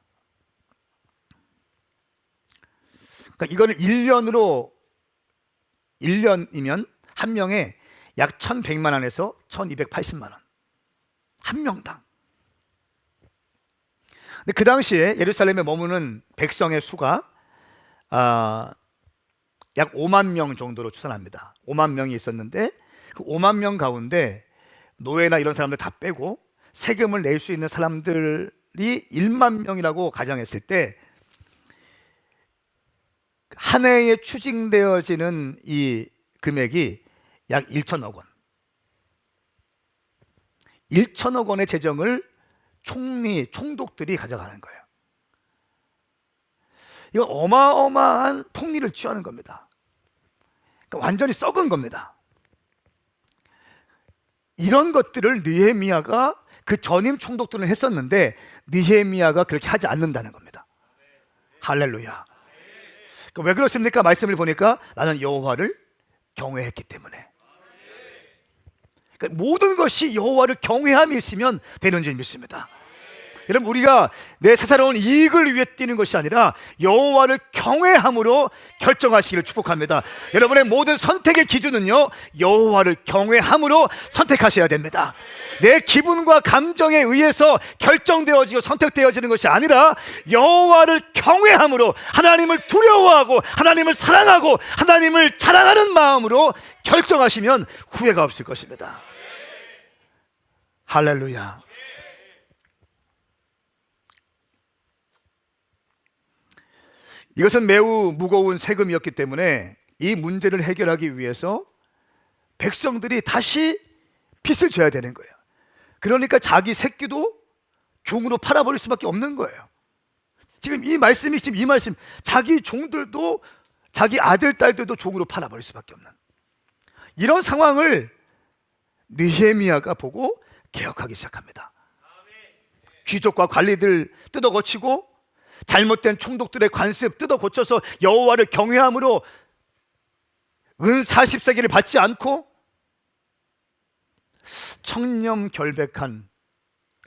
그러니까 이거를 1년이면 한 명에 약 1,100만 원에서 1,280만 원 한 명당. 근데 그 당시에 예루살렘에 머무는 백성의 수가 약 5만 명 정도로 추산합니다. 5만 명이 있었는데 그 5만 명 가운데 노예나 이런 사람들 다 빼고 세금을 낼 수 있는 사람들이 1만 명이라고 가정했을 때 한 해에 추징되어지는 이 금액이 약 1천억 원. 1천억 원의 재정을 총독들이 가져가는 거예요. 이거 어마어마한 폭리를 취하는 겁니다. 그러니까 완전히 썩은 겁니다. 이런 것들을 느헤미야가 그 전임 총독들은 했었는데 느헤미야가 그렇게 하지 않는다는 겁니다. 할렐루야. 그러니까 왜 그렇습니까? 말씀을 보니까 나는 여호와를 경외했기 때문에. 그러니까 모든 것이 여호와를 경외함이 있으면 되는 줄 믿습니다. 여러분, 우리가 내 사사로운 이익을 위해 뛰는 것이 아니라 여호와를 경외함으로 결정하시기를 축복합니다. 여러분의 모든 선택의 기준은요, 여호와를 경외함으로 선택하셔야 됩니다. 내 기분과 감정에 의해서 결정되어지고 선택되어지는 것이 아니라 여호와를 경외함으로, 하나님을 두려워하고 하나님을 사랑하고 하나님을 자랑하는 마음으로 결정하시면 후회가 없을 것입니다. 할렐루야. 이것은 매우 무거운 세금이었기 때문에 이 문제를 해결하기 위해서 백성들이 다시 빚을 져야 되는 거예요. 그러니까 자기 새끼도 종으로 팔아버릴 수밖에 없는 거예요. 지금 이 말씀, 자기 종들도, 자기 아들, 딸들도 종으로 팔아버릴 수밖에 없는 이런 상황을 느헤미야가 보고 개혁하기 시작합니다. 귀족과 관리들 뜯어고치고 잘못된 총독들의 관습 뜯어 고쳐서 여호와를 경외함으로 은 40세겔을 받지 않고 청렴결백한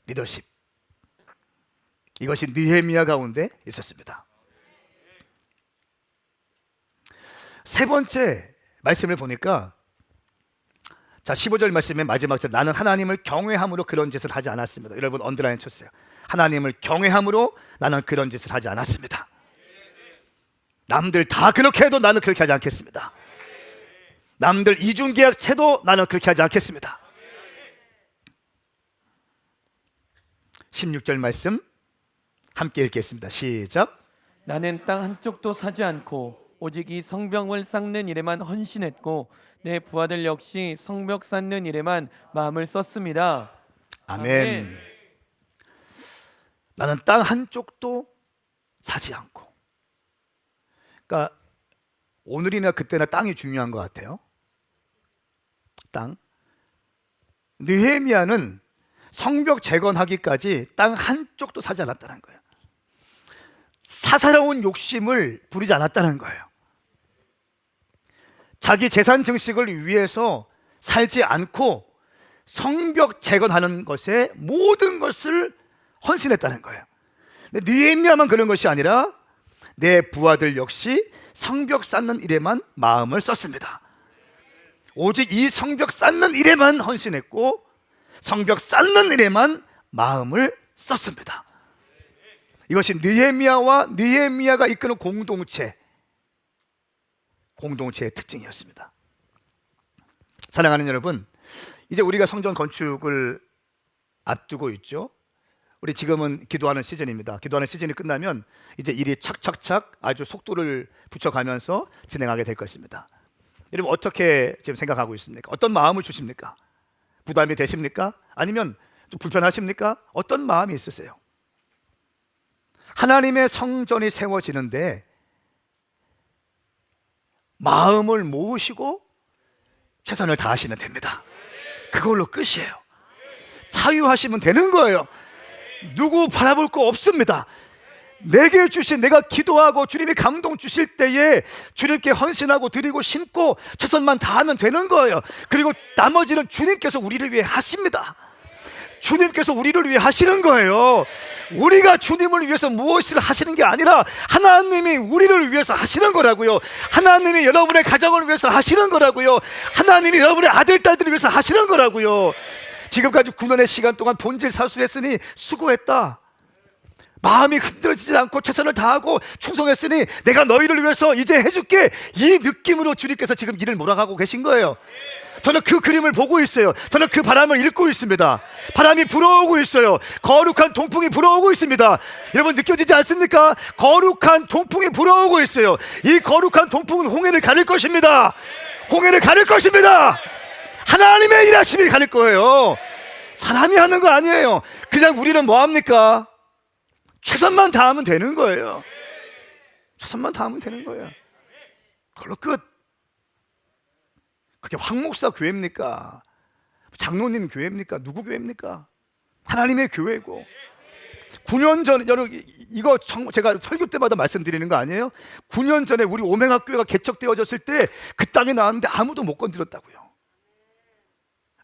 리더십, 이것이 느헤미야 가운데 있었습니다. 세 번째 말씀을 보니까, 자, 15절 말씀의 마지막 절, 나는 하나님을 경외함으로 그런 짓을 하지 않았습니다. 여러분 언더라인 쳤어요. 하나님을 경외함으로 나는 그런 짓을 하지 않았습니다. 남들 다 그렇게 해도 나는 그렇게 하지 않겠습니다. 남들 이중계약 해도 나는 그렇게 하지 않겠습니다. 16절 말씀 함께 읽겠습니다. 시작. 나는 땅 한쪽도 사지 않고 오직 이 성벽을 쌓는 일에만 헌신했고 내 부하들 역시 성벽 쌓는 일에만 마음을 썼습니다. 아멘. 나는 땅 한쪽도 사지 않고. 그러니까 오늘이나 그때나 땅이 중요한 것 같아요. 땅. 느헤미야는 성벽 재건하기까지 땅 한쪽도 사지 않았다는 거예요. 사사로운 욕심을 부리지 않았다는 거예요. 자기 재산 증식을 위해서 살지 않고 성벽 재건하는 것에 모든 것을 헌신했다는 거예요. 근데 느헤미야만 그런 것이 아니라 내 부하들 역시 성벽 쌓는 일에만 마음을 썼습니다. 오직 이 성벽 쌓는 일에만 헌신했고 성벽 쌓는 일에만 마음을 썼습니다. 이것이 느헤미야와 느헤미야가 이끄는 공동체의 특징이었습니다. 사랑하는 여러분, 이제 우리가 성전 건축을 앞두고 있죠. 우리 지금은 기도하는 시즌입니다. 기도하는 시즌이 끝나면 이제 일이 착착착 아주 속도를 붙여가면서 진행하게 될 것입니다. 여러분 어떻게 지금 생각하고 있습니까? 어떤 마음을 주십니까? 부담이 되십니까? 아니면 좀 불편하십니까? 어떤 마음이 있으세요? 하나님의 성전이 세워지는데 마음을 모으시고 최선을 다하시면 됩니다. 그걸로 끝이에요. 자유하시면 되는 거예요. 누구 바라볼 거 없습니다. 내게 주신, 내가 기도하고 주님이 감동 주실 때에 주님께 헌신하고 드리고 심고 최선만 다하면 되는 거예요. 그리고 나머지는 주님께서 우리를 위해 하십니다. 주님께서 우리를 위해 하시는 거예요. 우리가 주님을 위해서 무엇을 하시는 게 아니라 하나님이 우리를 위해서 하시는 거라고요. 하나님이 여러분의 가정을 위해서 하시는 거라고요. 하나님이 여러분의 아들, 딸들을 위해서 하시는 거라고요. 지금까지 9년의 시간 동안 본질 사수했으니 수고했다. 마음이 흔들어지지 않고 최선을 다하고 충성했으니 내가 너희를 위해서 이제 해줄게. 이 느낌으로 주님께서 지금 일을 몰아가고 계신 거예요. 저는 그 그림을 보고 있어요. 저는 그 바람을 읽고 있습니다. 바람이 불어오고 있어요. 거룩한 동풍이 불어오고 있습니다. 여러분 느껴지지 않습니까? 거룩한 동풍이 불어오고 있어요. 이 거룩한 동풍은 홍해를 가릴 것입니다. 홍해를 가릴 것입니다. 하나님의 일하심이 가릴 거예요. 사람이 하는 거 아니에요. 그냥 우리는 뭐합니까? 최선만 다하면 되는 거예요. 최선만 다하면 되는 거예요. 그걸로 끝. 그게 황 목사 교회입니까? 장로님 교회입니까? 누구 교회입니까? 하나님의 교회고. 9년 전에, 여러분 이거 제가 설교 때마다 말씀드리는 거 아니에요? 9년 전에 우리 오맹학 교회가 개척되어졌을 때 그 땅에 나왔는데 아무도 못 건드렸다고요.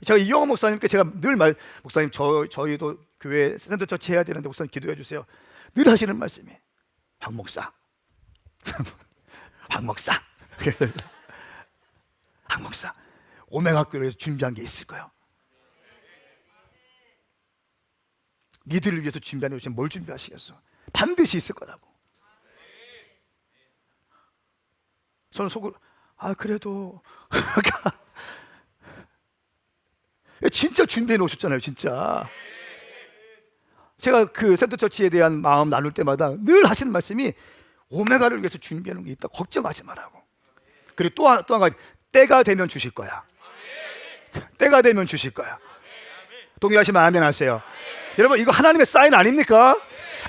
제가 이영호 목사님께 제가 늘 목사님 저희도 교회 센터처치 해야 되는데 목사님 기도해 주세요. 늘 하시는 말씀이 황 목사 황 목사 황 목사 오맹학교에서 준비한 게 있을 거예요. 니들을 위해서 준비하는 것이 뭘 준비하시겠어? 반드시 있을 거라고. 저는 속으로 그래도 진짜 준비해 놓으셨잖아요. 진짜 제가 그 센터처치에 대한 마음 나눌 때마다 늘 하시는 말씀이 오메가를 위해서 준비해 놓은 게 있다. 걱정하지 말라고. 그리고 또 한 가지, 때가 되면 주실 거야. 때가 되면 주실 거야. 동의하시면 아멘 하세요. 여러분 이거 하나님의 사인 아닙니까?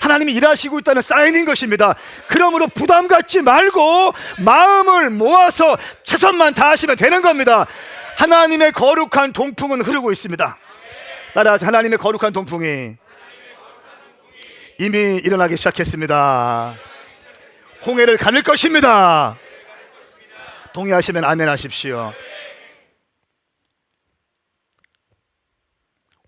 하나님이 일하시고 있다는 사인인 것입니다. 그러므로 부담 갖지 말고 마음을 모아서 최선만 다하시면 되는 겁니다. 하나님의 거룩한 동풍은 흐르고 있습니다. 따라서 하나님의 거룩한 동풍이 이미 일어나기 시작했습니다. 홍해를 가릴 것입니다. 동의하시면 아멘 하십시오.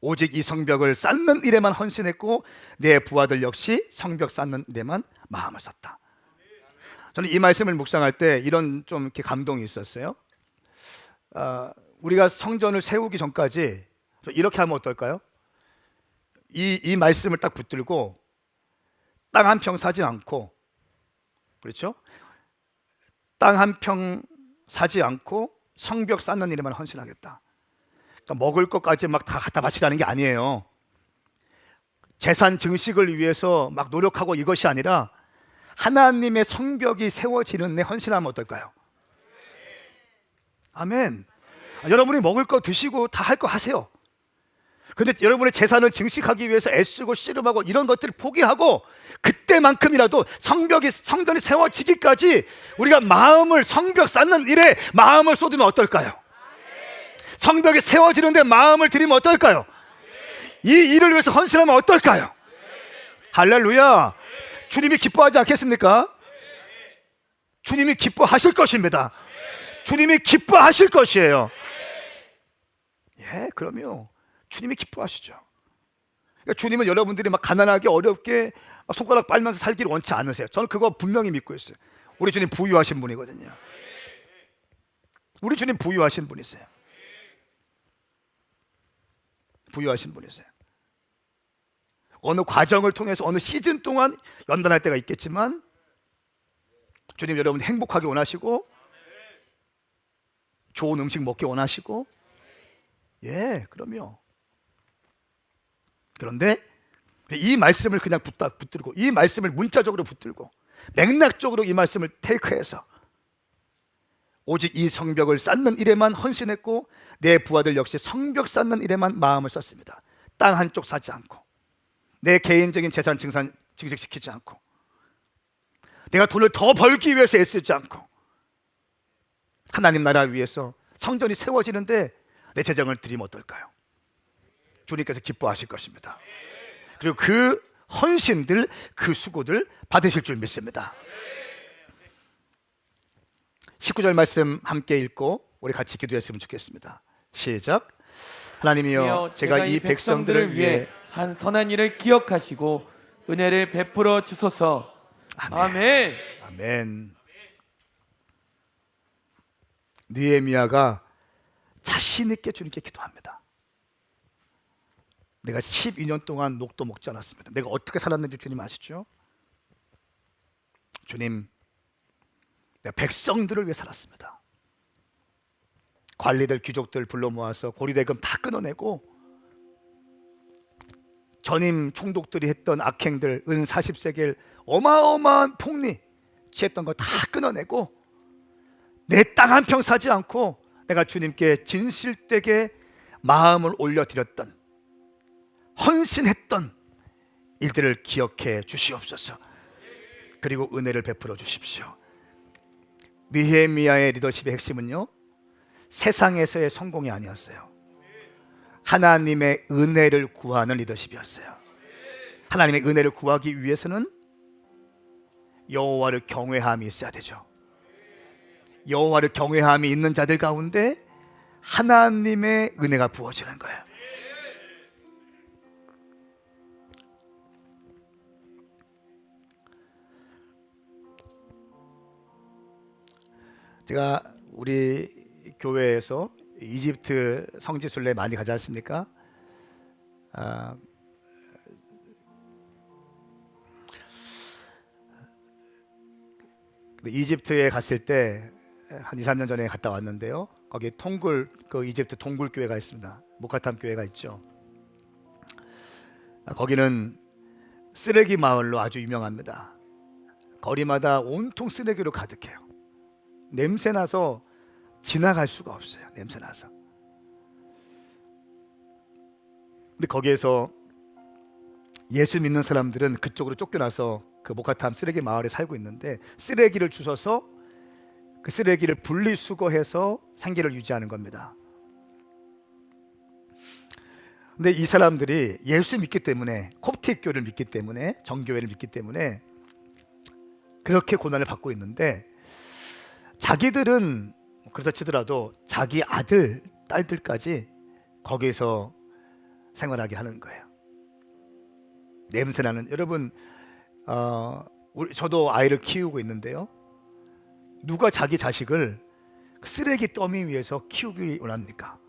오직 이 성벽을 쌓는 일에만 헌신했고 내 부하들 역시 성벽 쌓는 일에만 마음을 썼다. 저는 이 말씀을 묵상할 때 이런 좀 이렇게 감동이 있었어요. 우리가 성전을 세우기 전까지 이렇게 하면 어떨까요? 이 말씀을 딱 붙들고 땅 한 평 사지 않고, 그렇죠? 땅 한 평 사지 않고 성벽 쌓는 일에만 헌신하겠다. 그러니까 먹을 것까지 막 다 갖다 바치라는 게 아니에요. 재산 증식을 위해서 막 노력하고 이것이 아니라 하나님의 성벽이 세워지는 데 헌신하면 어떨까요? 아멘. 여러분이 먹을 거 드시고 다 할 거 하세요. 근데 여러분의 재산을 증식하기 위해서 애쓰고 씨름하고 이런 것들을 포기하고 그때만큼이라도 성전이 세워지기까지 우리가 마음을 성벽 쌓는 일에 마음을 쏟으면 어떨까요? 성벽이 세워지는데 마음을 들이면 어떨까요? 이 일을 위해서 헌신하면 어떨까요? 할렐루야. 주님이 기뻐하지 않겠습니까? 주님이 기뻐하실 것입니다. 주님이 기뻐하실 것이에요. 예, 그럼요. 주님이 기뻐하시죠. 그러니까 주님은 여러분들이 막 가난하게 어렵게 손가락 빨면서 살기를 원치 않으세요. 저는 그거 분명히 믿고 있어요. 우리 주님 부유하신 분이거든요. 우리 주님 부유하신 분이세요. 부유하신 분이세요. 어느 과정을 통해서 어느 시즌 동안 연단할 때가 있겠지만 주님 여러분 행복하게 원하시고 좋은 음식 먹기 원하시고, 예, 그럼요. 그런데 이 말씀을 그냥 붙들고, 이 말씀을 문자적으로 붙들고 맥락적으로 이 말씀을 테이크해서 오직 이 성벽을 쌓는 일에만 헌신했고, 내 부하들 역시 성벽 쌓는 일에만 마음을 썼습니다. 땅 한쪽 사지 않고, 내 개인적인 재산 증식시키지 않고, 내가 돈을 더 벌기 위해서 애쓰지 않고, 하나님 나라 위해서 성전이 세워지는데 내 재정을 드리면 어떨까요? 주님께서 기뻐하실 것입니다. 그리고 그 헌신들, 그 수고들 받으실 줄 믿습니다. 19절 말씀 함께 읽고 우리 같이 기도했으면 좋겠습니다. 시작. 하나님이여, 제가 이 백성들을 위해 한 선한 일을 기억하시고 은혜를 베풀어 주소서. 아멘. 아멘. 느헤미야가 자신 있게 주님께 기도합니다. 내가 12년 동안 녹도 먹지 않았습니다. 내가 어떻게 살았는지 주님 아시죠? 주님, 내가 백성들을 위해 살았습니다. 관리들, 귀족들 불러 모아서 고리대금 다 끊어내고, 전임 총독들이 했던 악행들, 은 40세겔 어마어마한 폭리 취했던 거 다 끊어내고, 내 땅 한 평 사지 않고 내가 주님께 진실되게 마음을 올려드렸던, 헌신했던 일들을 기억해 주시옵소서. 그리고 은혜를 베풀어 주십시오. 느헤미야의 리더십의 핵심은요, 세상에서의 성공이 아니었어요. 하나님의 은혜를 구하는 리더십이었어요. 하나님의 은혜를 구하기 위해서는 여호와를 경외함이 있어야 되죠. 여호와를 경외함이 있는 자들 가운데 하나님의 은혜가 부어지는 거예요. 제가 우리 교회에서 이집트 성지순례 많이 가지 않습니까? 이집트에 갔을 때 한 2, 3년 전에 갔다 왔는데요. 거기 통굴, 그 이집트 동굴 교회가 있습니다. 무카탐 교회가 있죠. 거기는 쓰레기 마을로 아주 유명합니다. 거리마다 온통 쓰레기로 가득해요. 냄새 나서 지나갈 수가 없어요. 냄새 나서. 근데 거기에서 예수 믿는 사람들은 그쪽으로 쫓겨나서 그 모카탐 쓰레기 마을에 살고 있는데, 쓰레기를 주워서 그 쓰레기를 분리수거해서 생계를 유지하는 겁니다. 근데 이 사람들이 예수 믿기 때문에, 콥틱교를 믿기 때문에, 정교회를 믿기 때문에 그렇게 고난을 받고 있는데, 자기들은 그렇다 치더라도 자기 아들, 딸들까지 거기서 생활하게 하는 거예요. 냄새나는, 여러분, 저도 아이를 키우고 있는데요, 누가 자기 자식을 쓰레기 더미 위에서 키우기 원합니까?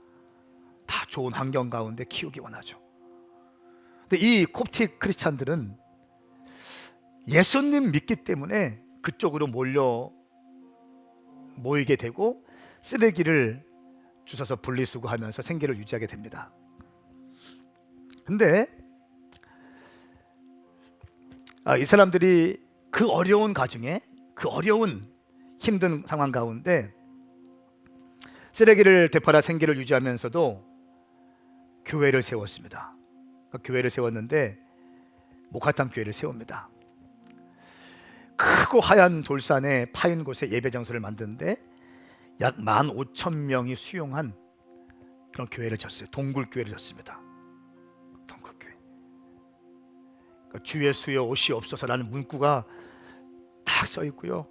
다 좋은 환경 가운데 키우기 원하죠. 근데 이 콥틱 크리스찬들은 예수님 믿기 때문에 그쪽으로 모이게 되고 쓰레기를 주워서 분리수거하면서 생계를 유지하게 됩니다. 근데 이 사람들이 그 어려운 가정에, 그 어려운 힘든 상황 가운데 쓰레기를 되팔아 생계를 유지하면서도 교회를 세웠습니다. 그 교회를 세웠는데 모카탐 교회를 세웁니다. 크고 하얀 돌산에 파인 곳에 예배 장소를 만드는데 약 15,000명이 수용한 그런 교회를 졌어요. 동굴교회를 졌습니다. 동굴교회. 그러니까 주의 수여 옷이 없어서라는 문구가 딱 써 있고요.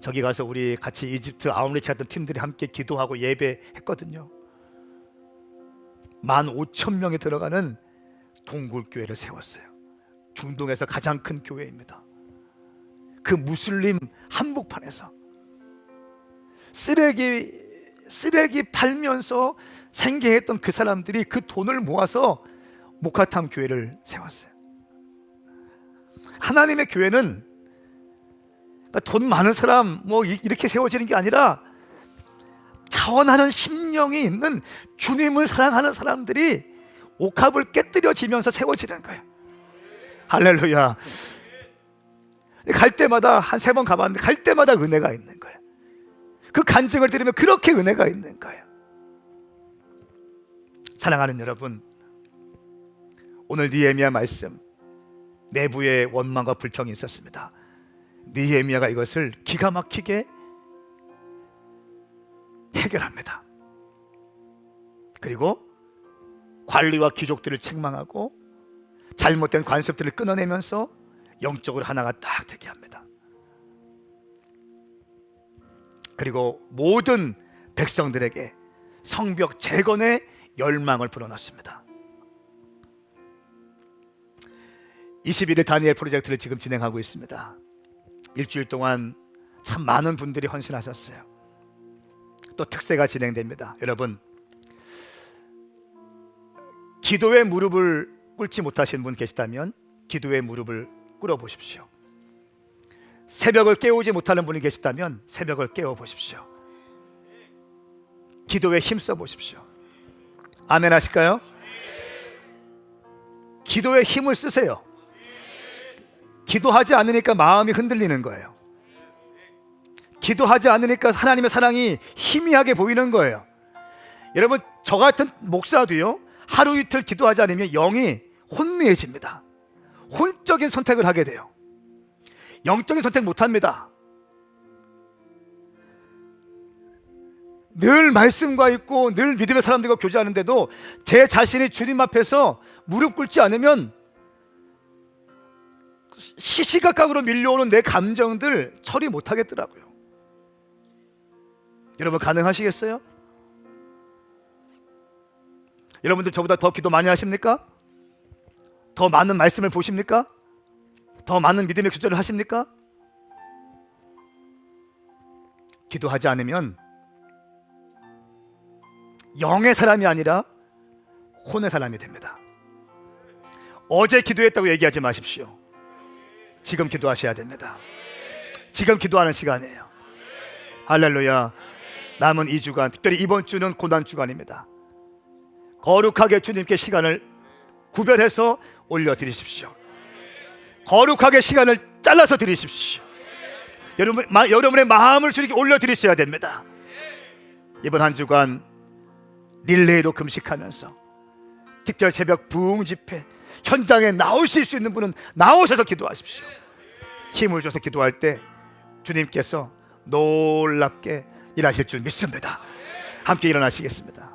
저기 가서 우리 같이 이집트 아웃리치 했던 팀들이 함께 기도하고 예배했거든요. 15,000명이 들어가는 동굴교회를 세웠어요. 중동에서 가장 큰 교회입니다. 그 무슬림 한복판에서 쓰레기 팔면서 생계했던 그 사람들이 그 돈을 모아서 모카탐 교회를 세웠어요. 하나님의 교회는 돈 많은 사람 뭐 이렇게 세워지는 게 아니라 자원하는 심령이 있는 주님을 사랑하는 사람들이 옥합을 깨뜨려지면서 세워지는 거예요. 할렐루야. 갈 때마다 한 3번 가봤는데 갈 때마다 은혜가 있는 거예요. 그 간증을 들으면 그렇게 은혜가 있는 거예요. 사랑하는 여러분, 오늘 느헤미야 말씀, 내부에 원망과 불평이 있었습니다. 느헤미야가 이것을 기가 막히게 해결합니다. 그리고 관리와 귀족들을 책망하고 잘못된 관습들을 끊어내면서 영적으로 하나가 딱 되게 합니다. 그리고 모든 백성들에게 성벽 재건의 열망을 불어넣습니다. 21일 다니엘 프로젝트를 지금 진행하고 있습니다. 일주일 동안 참 많은 분들이 헌신하셨어요. 또 특세가 진행됩니다. 여러분, 기도의 무릎을 꿇지 못하신 분 계시다면 기도의 무릎을 꿇어 보십시오. 새벽을 깨우지 못하는 분이 계시다면 새벽을 깨워 보십시오. 기도에 힘써 보십시오. 아멘 하실까요? 기도에 힘을 쓰세요. 기도하지 않으니까 마음이 흔들리는 거예요. 기도하지 않으니까 하나님의 사랑이 희미하게 보이는 거예요. 여러분, 저 같은 목사도요, 하루 이틀 기도하지 않으면 영이 혼미해집니다. 혼적인 선택을 하게 돼요. 영적인 선택 못합니다. 늘 말씀과 있고 늘 믿음의 사람들과 교제하는데도 제 자신이 주님 앞에서 무릎 꿇지 않으면 시시각각으로 밀려오는 내 감정들 처리 못하겠더라고요. 여러분, 가능하시겠어요? 여러분들 저보다 더 기도 많이 하십니까? 더 많은 말씀을 보십니까? 더 많은 믿음의 교제를 하십니까? 기도하지 않으면 영의 사람이 아니라 혼의 사람이 됩니다. 어제 기도했다고 얘기하지 마십시오. 지금 기도하셔야 됩니다. 지금 기도하는 시간이에요. 할렐루야. 남은 2주간, 특별히 이번 주는 고난주간입니다. 거룩하게 주님께 시간을 구별해서 올려드리십시오. 거룩하게 시간을 잘라서 드리십시오. 여러분의 마음을 주님께 올려드리셔야 됩니다. 이번 한 주간 릴레이로 금식하면서 특별 새벽 부흥 집회 현장에 나오실 수 있는 분은 나오셔서 기도하십시오. 힘을 줘서 기도할 때 주님께서 놀랍게 일하실 줄 믿습니다. 함께 일어나시겠습니다.